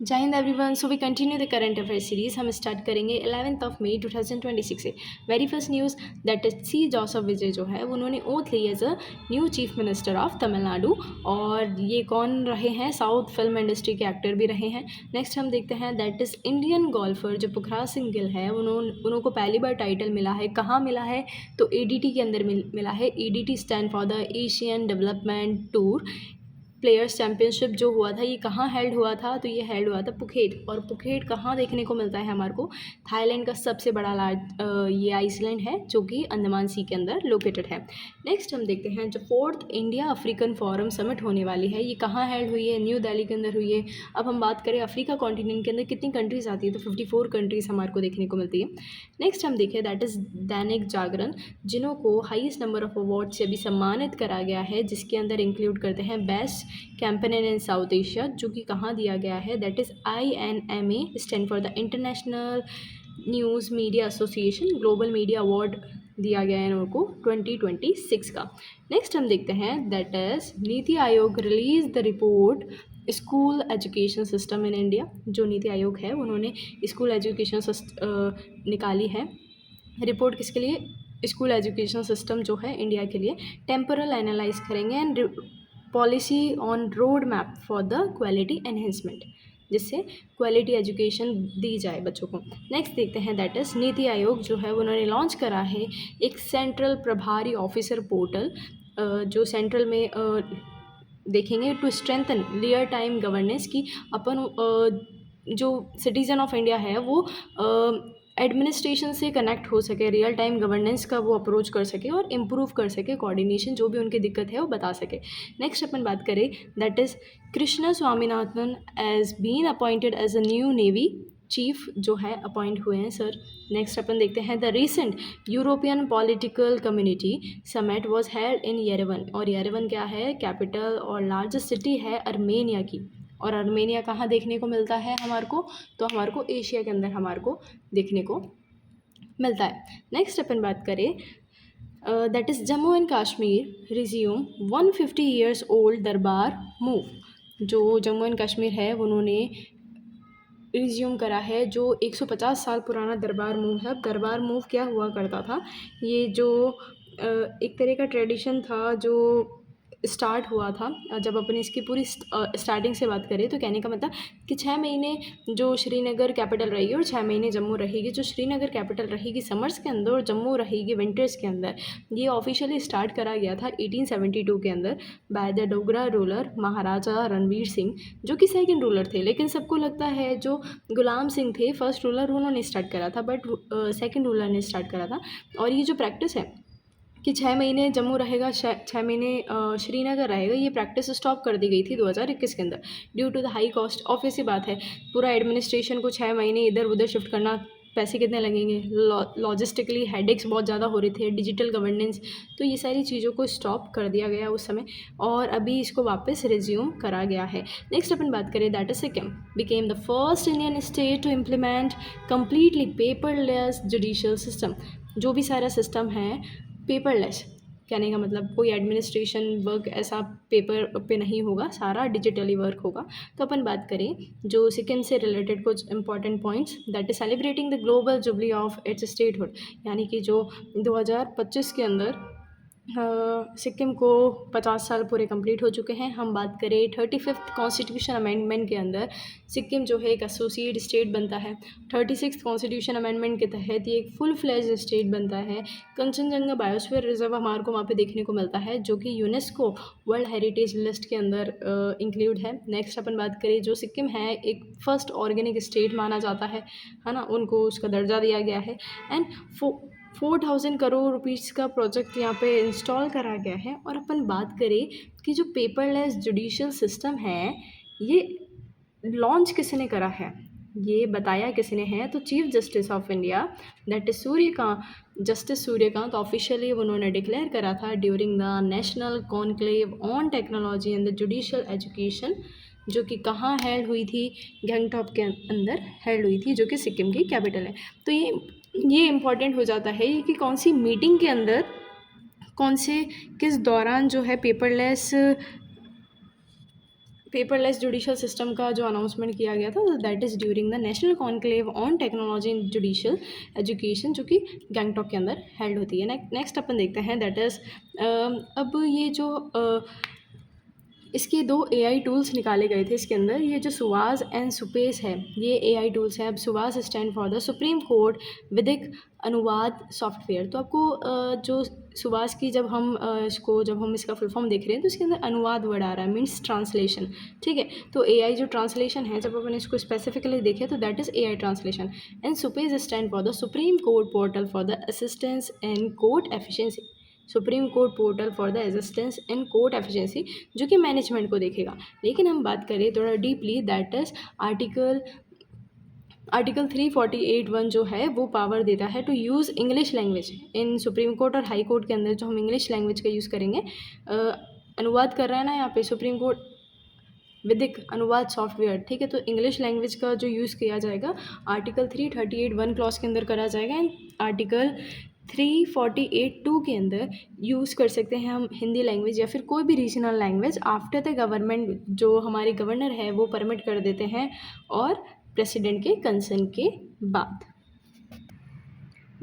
जय हिंद everyone. So we continue the current affair series. हम स्टार्ट करेंगे 11 मई 2026 से। Very first news that is C Joseph Vijay जो है उन्होंने ओथ ली as a new chief minister of Tamil Nadu. और ये कौन रहे हैं? साउथ फिल्म इंडस्ट्री के एक्टर भी रहे हैं। नेक्स्ट हम देखते हैं दैट इज़ इंडियन गोल्फर जो पुखराज सिंह गिल है उनको पहली बार टाइटल मिला है। कहाँ मिला है? तो एडीटी के अंदर मिला है। ADT stand for the Asian development tour players championship जो हुआ था ये कहाँ हेल्ड हुआ था? तो ये हेल्ड हुआ था पुखेट। और पुखेट कहाँ देखने को मिलता है हमारे को? थाईलैंड का सबसे बड़ा ये आइसलैंड है जो कि अंडमान सी के अंदर लोकेटेड है। नेक्स्ट हम देखते हैं जो 4th India African forum summit होने वाली है ये कहाँ हेल्ड हुई है? न्यू दिल्ली के अंदर हुई है। अब हम बात करें अफ्रीका कॉन्टिनेंट के अंदर कितनी कंट्रीज़ आती है तो 54 कंट्रीज़ हमारे को देखने को मिलती है। नेक्स्ट हम देखें दैट इज़ दैनिक जागरण जिन्हों को हाईएस्ट नंबर ऑफ अवार्ड से अभी सम्मानित करा गया है, जिसके अंदर इंक्लूड करते हैं best campaign in south Asia जो कि कहाँ दिया गया है? That is INMA stand for the international news media association. Global media award दिया गया है इन को 2026 का। नेक्स्ट हम देखते हैं that is NITI Aayog release the report school education system in India. जो नीति आयोग है उन्होंने स्कूल एजुकेशन निकाली है। रिपोर्ट किसके लिए? स्कूल एजुकेशन सिस्टम जो है इंडिया के लिए। टेम्पोरल एनालाइज करेंगे and policy on road map for the quality enhancement, जिससे क्वालिटी एजुकेशन दी जाए बच्चों को। नेक्स्ट देखते हैं दैट इज़ नीति आयोग जो है उन्होंने लॉन्च करा है एक सेंट्रल प्रभारी ऑफिसर पोर्टल जो सेंट्रल में देखेंगे to strengthen real time governance की अपन जो सिटीज़न ऑफ इंडिया है वो एडमिनिस्ट्रेशन से कनेक्ट हो सके, रियल टाइम गवर्नेंस का वो अप्रोच कर सके और इम्प्रूव कर सके, कोऑर्डिनेशन जो भी उनकी दिक्कत है वो बता सके। नेक्स्ट अपन बात करें that is Krishna Swaminathan has been appointed as a new navy chief जो है अपॉइंट हुए हैं सर। नेक्स्ट अपन देखते हैं the recent European political community summit was held in Yerevan. और येरेवन क्या है? कैपिटल और लार्जेस्ट सिटी है अर्मेनिया की। और अर्मेनिया कहाँ देखने को मिलता है हमारे को? तो हमारे को एशिया के अंदर हमारे को देखने को मिलता है। नेक्स्ट अपन बात करें that is Jammu and Kashmir resume 150 years old दरबार मूव। जो जम्मू एंड कश्मीर है उन्होंने रिज्यूम करा है जो 150 साल पुराना दरबार मूव है। दरबार मूव क्या हुआ करता था? ये जो एक तरह का ट्रेडिशन था जो स्टार्ट हुआ था जब अपन इसकी पूरी स्टार्टिंग से बात करें तो कहने का मतलब कि 6 महीने जो श्रीनगर कैपिटल रहेगी और 6 महीने जम्मू रहेगी। जो श्रीनगर कैपिटल रहेगी समर्स के अंदर और जम्मू रहेगी विंटर्स के अंदर। ये ऑफिशियली स्टार्ट करा गया था 1872 के अंदर बाय द डोगरा रूलर महाराजा रणवीर सिंह जो कि सेकंड रूलर थे। लेकिन सबको लगता है जो गुलाम सिंह थे फर्स्ट रूलर उन्होंने स्टार्ट करा था, बट सेकंड रूलर ने स्टार्ट करा था। और ये जो प्रैक्टिस है कि 6 महीने जम्मू रहेगा 6 महीने श्रीनगर रहेगा, ये प्रैक्टिस स्टॉप कर दी गई थी 2021 के अंदर due to the high cost. Obvious सी बात है पूरा एडमिनिस्ट्रेशन को 6 महीने इधर उधर शिफ्ट करना, पैसे कितने लगेंगे? लॉजिस्टिकली हेडेक्स बहुत ज़्यादा हो रहे थे, डिजिटल गवर्नेंस, तो ये सारी चीज़ों को स्टॉप कर दिया गया उस समय और अभी इसको वापस रिज्यूम करा गया है। नेक्स्ट अपन बात करें that is Sikkim became the first Indian state to implement completely paperless judicial system. जो भी सारा सिस्टम है पेपरलेस, कहने का मतलब कोई एडमिनिस्ट्रेशन वर्क ऐसा पेपर पे नहीं होगा, सारा डिजिटली वर्क होगा। तो अपन बात करें जो सिक्किम से रिलेटेड कुछ important points that is celebrating the global jubilee of its statehood, यानी कि जो 2025 के अंदर सिक्किम को 50 साल पूरे कंप्लीट हो चुके हैं। हम बात करें 35th कॉन्स्टिट्यूशन अमेंडमेंट के अंदर सिक्किम जो है एक एसोसिएट स्टेट बनता है। 36th कॉन्स्टिट्यूशन अमेंडमेंट के तहत ये एक फुल फ्लेज स्टेट बनता है। कंचनजंगा बायोस्फीयर रिजर्व हमारे को वहाँ पे देखने को मिलता है जो कि यूनेस्को वर्ल्ड हेरिटेज लिस्ट के अंदर इंक्लूड है। नेक्स्ट अपन बात करें जो सिक्किम है एक फर्स्ट ऑर्गेनिक स्टेट माना जाता है ना, उनको उसका दर्जा दिया गया है। एंड 4,000 करोड़ रुपीज़ का प्रोजेक्ट यहाँ पे इंस्टॉल करा गया है। और अपन बात करें कि जो पेपरलेस जुडिशियल सिस्टम है ये लॉन्च किसने करा है, ये बताया किसने है? तो chief justice of India that is Suryakant, justice Suryakant officially उन्होंने डिक्लेयर करा था during the national conclave on technology and the judicial education जो कि कहाँ हेल्ड हुई थी? गंगटॉक के अंदर हेल्ड हुई थी जो कि सिक्किम की कैपिटल है। तो ये इम्पॉर्टेंट हो जाता है कि कौन सी मीटिंग के अंदर कौन से किस दौरान जो है पेपरलेस पेपरलेस जुडिशल सिस्टम का जो अनाउंसमेंट किया गया था, that is during the national conclave on technology in judicial education, जो कि गैंगटॉक के अंदर हेल्ड होती है। नेक्स्ट अपन देखते हैं, दैट इज़ अब ये जो इसके 2 एआई टूल्स निकाले गए थे इसके अंदर। ये जो सुवास एंड सुपेस है, ये एआई टूल्स हैं। अब सुवास stand for the supreme court विधिक अनुवाद सॉफ्टवेयर। तो आपको जो सुवास की जब हम इसका फुल फॉर्म देख रहे हैं, तो इसके अंदर अनुवाद वर्ड आ रहा है, मीन्स ट्रांसलेशन। ठीक है, तो एआई जो ट्रांसलेशन है, जब अपन इसको स्पेसिफिकली देखें तो that is AI translation. And SUPACE stand for the supreme court portal for the assistance in court efficiency. Supreme court portal for the assistance in court efficiency, जो कि मैनेजमेंट को देखेगा। लेकिन हम बात करें थोड़ा डीपली, दैट इज़ आर्टिकल 348(1) जो है वो पावर देता है to use English language in Supreme Court और हाई कोर्ट के अंदर। जो हम इंग्लिश लैंग्वेज का यूज़ करेंगे, अनुवाद कर रहा है ना यहाँ पे सुप्रीम कोर्ट विधिक अनुवाद सॉफ्टवेयर। ठीक है, तो इंग्लिश लैंग्वेज का जो यूज़ किया जाएगा आर्टिकल 338(1) क्लॉज के अंदर करा जाएगा। एंड आर्टिकल 348(2) के अंदर यूज़ कर सकते हैं हम हिंदी लैंग्वेज या फिर कोई भी regional language after the government, जो हमारे गवर्नर है वो परमिट कर देते हैं और प्रेसिडेंट के कंसर्न के बाद।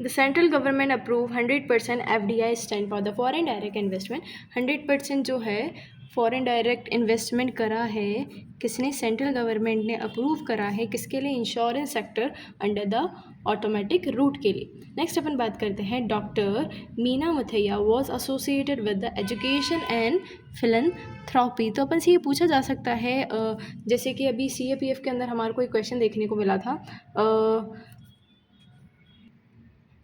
The central government approve 100% FDI stand for the foreign direct investment. 100% जो है फॉरेन डायरेक्ट इन्वेस्टमेंट करा है किसने? सेंट्रल गवर्नमेंट ने अप्रूव करा है। किसके लिए? Insurance sector under the automatic route के लिए। नेक्स्ट अपन बात करते हैं, doctor Meena Muttiah was associated with the education and philanthropy. तो अपन से ये पूछा जा सकता है, जैसे कि अभी CAPF के अंदर हमारे को एक क्वेश्चन देखने को मिला था,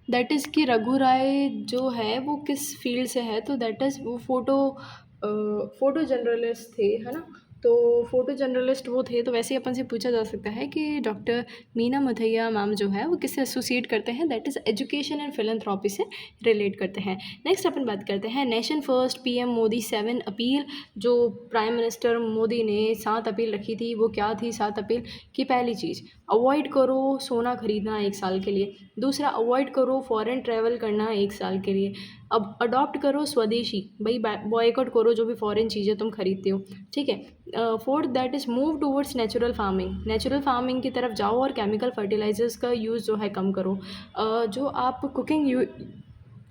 दैट इज़ कि रघु राय जो है वो किस फील्ड से है? तो दैट इज़ वो फ़ोटो जर्नलिस्ट थे, है ना। तो फ़ोटो जर्नलिस्ट वो थे, तो वैसे ही अपन से पूछा जा सकता है कि डॉक्टर मीना मुथैया मैम जो है वो किससे एसोसिएट करते हैं? That is education and philanthropy से रिलेट करते हैं। नेक्स्ट अपन बात करते हैं, nation first PM Modi 7 appeal. जो प्राइम मिनिस्टर मोदी ने 7 अपील रखी थी, वो क्या थी 7 अपील की? पहली चीज़, अवॉइड करो सोना खरीदना 1 साल के लिए। दूसरा, अवॉइड करो फॉरेन ट्रैवल करना 1 साल के लिए। अब अडॉप्ट करो स्वदेशी, भाई बॉयकॉट करो जो भी फॉरेन चीज़ें तुम खरीदते हो। ठीक है। Fourth, that is move towards natural farming. Natural farming की तरफ जाओ और केमिकल फर्टिलाइजर्स का यूज़ जो है कम करो। जो आप कुकिंग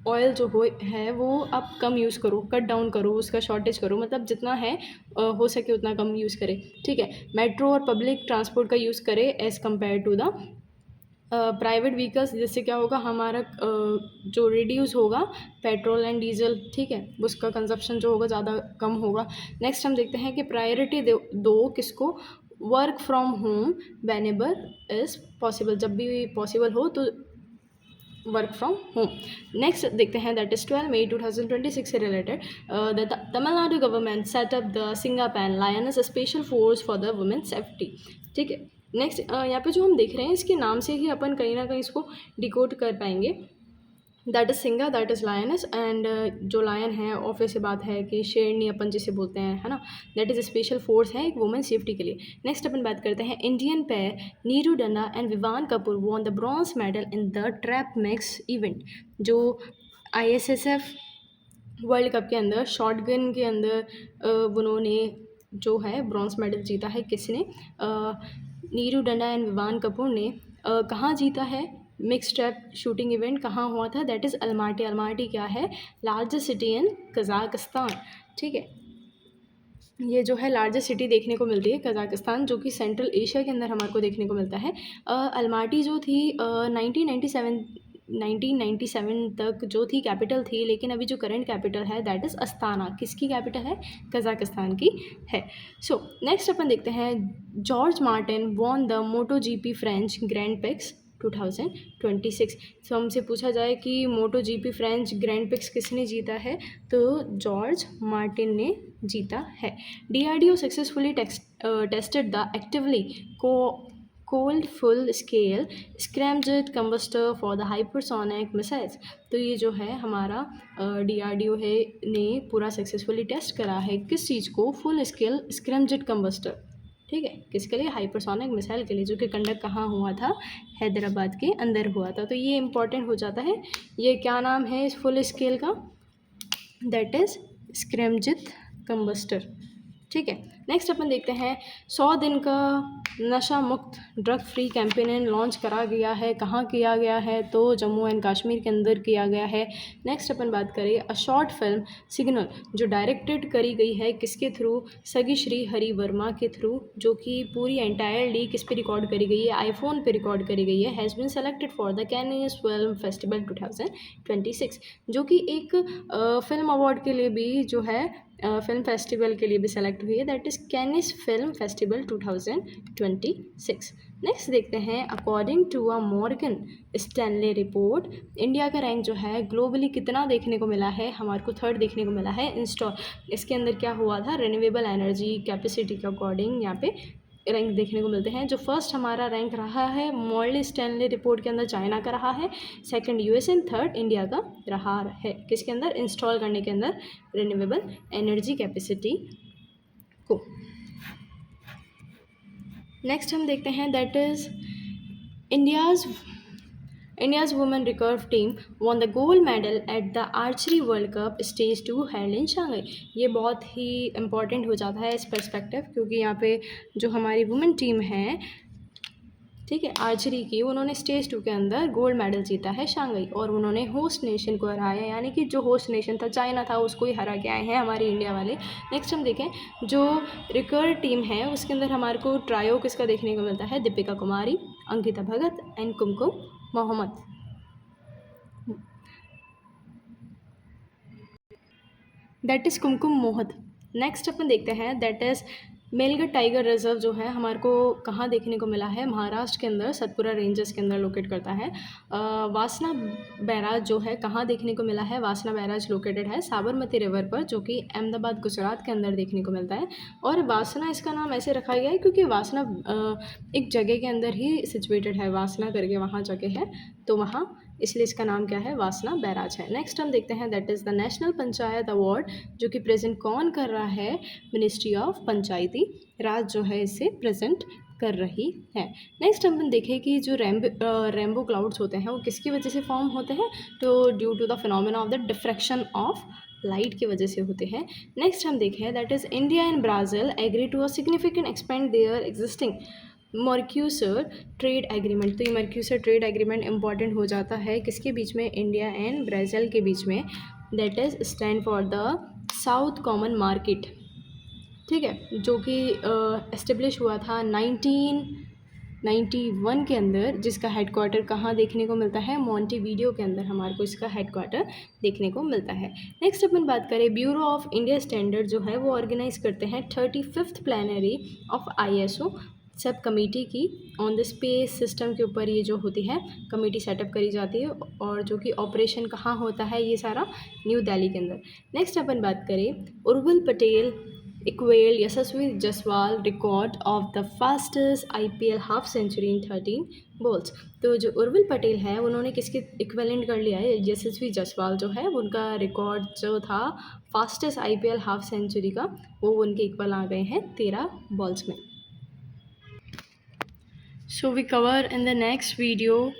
ऑयल जो है वो आप कम यूज़ करो, कट डाउन करो, उसका शॉर्टेज करो, मतलब जितना है हो सके उतना कम यूज़ करें। ठीक है। मेट्रो और पब्लिक ट्रांसपोर्ट का यूज़ करें as compare to the private vehicles. जिससे क्या होगा, हमारा जो रिड्यूस होगा पेट्रोल एंड डीजल, ठीक है, उसका कंजप्शन जो होगा ज़्यादा कम होगा। नेक्स्ट हम देखते हैं कि प्रायोरिटी दो किसको? Work from home whenever is possible, जब भी पॉसिबल हो तो वर्क फ्रॉम होम। नेक्स्ट देखते हैं, दैट इज़ 12 मई 2026 से related, the Tamil Nadu government setup the Singappenn lioness special force for the women safety. ठीक है। नेक्स्ट यहाँ पे जो हम देख रहे हैं, इसके नाम से ही अपन कहीं ना कहीं इसको डिकोड कर पाएंगे। दैट इज़ सिंगा, दैट इज़ लायनस, एंड जो लायन है ऑफिस से बात है कि शेरनी अपन जिसे बोलते हैं, है ना, दैट इज़ स्पेशल फोर्स है एक वुमेन सेफ्टी के लिए। नेक्स्ट अपन बात करते हैं, Indian pair Neeru Dhanda and Vivaan Kapoor won the bronze medal in the trap mix event. जो ISSF वर्ल्ड कप के अंदर शॉटगन के अंदर उन्होंने जो है ब्रॉन्ज मेडल जीता है। किसने? नीरू डन्ना एंड विवान कपूर ने। कहाँ जीता है? मिक्स ट्रैप शूटिंग इवेंट कहाँ हुआ था? That is Almaty. अलमाटी क्या है? Largest city in Kazakhstan. ठीक है, ये जो है लार्जेस्ट सिटी देखने को मिलती है कज़ाकिस्तान, जो कि सेंट्रल एशिया के अंदर हमारे को देखने को मिलता है। अलमाटी जो थी 1997 तक जो थी कैपिटल थी, लेकिन अभी जो करंट कैपिटल है दैट इज़ अस्ताना। किसकी कैपिटल है? कज़ाकिस्तान की है। सो नेक्स्ट अपन देखते हैं, George Martin won the MotoGP French grand pics 2026। तो हमसे पूछा जाए कि MotoGP फ्रेंच ग्रैंड पिक्स किसने जीता है, तो जॉर्ज मार्टिन ने जीता है। DRDO successfully tested the actively cold full scale scramjet combustor for the hypersonic missiles. तो ये जो है हमारा DRDO है ने पूरा सक्सेसफुली टेस्ट करा है किस चीज़ को? Full scale scramjet combustor. ठीक है, किसके लिए? हाइपरसोनिक मिसाइल के लिए, जो कि कंडक्ट कहाँ हुआ था? हैदराबाद के अंदर हुआ था। तो ये इंपॉर्टेंट हो जाता है। ये क्या नाम है इस फुल स्केल का? That is scramjet combustor. ठीक है। नेक्स्ट अपन देखते हैं 100 दिन का नशा मुक्त ड्रग फ्री कैंपेन लॉन्च करा गया है। कहाँ किया गया है? तो जम्मू एंड कश्मीर के अंदर किया गया है। नेक्स्ट अपन बात करें अ शॉर्ट फिल्म सिग्नल जो डायरेक्टेड करी गई है किसके थ्रू? सगी श्री हरि वर्मा के थ्रू, जो कि पूरी एंटायरली किस पे रिकॉर्ड करी गई है? आईफोन पे रिकॉर्ड करी गई है। Has been selected for the Cannes film festival 2026, जो कि एक फिल्म अवार्ड के लिए भी जो है फिल्म फेस्टिवल के लिए भी सेलेक्ट हुई है, that is Cannes film festival 2026। Next देखते हैं according to a Morgan Stanley report India का रैंक जो है ग्लोबली कितना देखने को मिला है? हमारे को थर्ड देखने को मिला है। इंस्टॉल इसके अंदर क्या हुआ था? रिन्यूएबल एनर्जी कैपेसिटी के अकॉर्डिंग यहाँ पे रैंक देखने को मिलते हैं। जो फर्स्ट हमारा रैंक रहा है मॉर्गन स्टैनले रिपोर्ट के अंदर चाइना का रहा है, second US and third India का रहा है। किसके अंदर? इंस्टॉल करने के अंदर रिन्यूएबल एनर्जी कैपेसिटी को। नेक्स्ट हम देखते हैं that is India's women recurve team won the gold medal at the Archery World Cup Stage 2 held in Shanghai। ये बहुत ही इम्पॉर्टेंट हो जाता है इस पर्सपेक्टिव, क्योंकि यहाँ पे जो हमारी वुमेन टीम है, ठीक है, आर्चरी की, उन्होंने स्टेज 2 के अंदर गोल्ड मेडल जीता है शांघाई, और उन्होंने होस्ट नेशन को हराया, यानी कि जो होस्ट नेशन था चाइना था उसको ही हरा के आए हैं हमारे इंडिया वाले। नेक्स्ट हम देखें जो रिकर्व टीम है उसके अंदर हमारे को ट्रायो किसका देखने को मिलता है? Deepika Kumari, Ankita Bhagat and Kumkum Mohammad. That is Kumkum Mohat. Next अपन देखते हैं that is Melghat tiger reserve जो है हमारे को कहाँ देखने को मिला है? महाराष्ट्र के अंदर सतपुरा रेंजेस के अंदर लोकेट करता है। वासना बैराज जो है कहाँ देखने को मिला है? वासना बैराज लोकेटेड है साबरमती रिवर पर, जो कि अहमदाबाद गुजरात के अंदर देखने को मिलता है। और वासना इसका नाम ऐसे रखा गया है क्योंकि वासना एक जगह के अंदर ही सिचुएटेड है, वासना करके वहाँ जगह है, तो वहाँ इसलिए इसका नाम क्या है? वासना बैराज है। नेक्स्ट हम देखते हैं that is the national panchayat award, जो कि प्रेजेंट कौन कर रहा है? मिनिस्ट्री ऑफ पंचायती राज जो है इसे प्रेजेंट कर रही है। नेक्स्ट हम देखें कि जो रेम्बो क्लाउड्स होते हैं वो किसकी वजह से फॉर्म होते हैं? तो due to the phenomena of the diffraction of light की वजह से होते हैं। नेक्स्ट हम देखें that is India and Brazil agree to a significant expand their existing Mercosur trade agreement. तो ये मर्क्यूसर ट्रेड एग्रीमेंट इंपॉर्टेंट हो जाता है किसके बीच में? इंडिया एंड ब्राज़ील के बीच में। That is stand for the south common market, ठीक है, जो कि एस्टेब्लिश हुआ था 1991 के अंदर, जिसका हेडक्वार्टर कहाँ देखने को मिलता है? मॉन्टेवीडियो के अंदर हमारे को इसका हेडक्वार्टर देखने को मिलता है। नेक्स्ट अपन बात करें ब्यूरो ऑफ इंडिया स्टैंडर्ड जो है वो ऑर्गेनाइज करते हैं 35th plenary of ISO sub committee की ऑन द स्पेस सिस्टम के ऊपर ये जो होती है कमेटी सेटअप करी जाती है, और जो कि ऑपरेशन कहाँ होता है? ये सारा न्यू दिल्ली के अंदर। नेक्स्ट अपन बात करें Urvil Patel equal Yashasvi Jaiswal record of the fastest IPL half century in 13 balls. तो जो उर्विल पटेल है उन्होंने किसके इक्वेलेंट कर लिया है? यशस्वी जसवाल जो है उनका रिकॉर्ड जो था फास्टेस्ट IPL हाफ सेंचुरी का, वो उनके इक्वल आ गए हैं 13 बॉल्स में। So we cover in the next video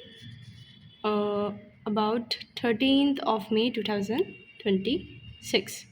about 13th of May 2026.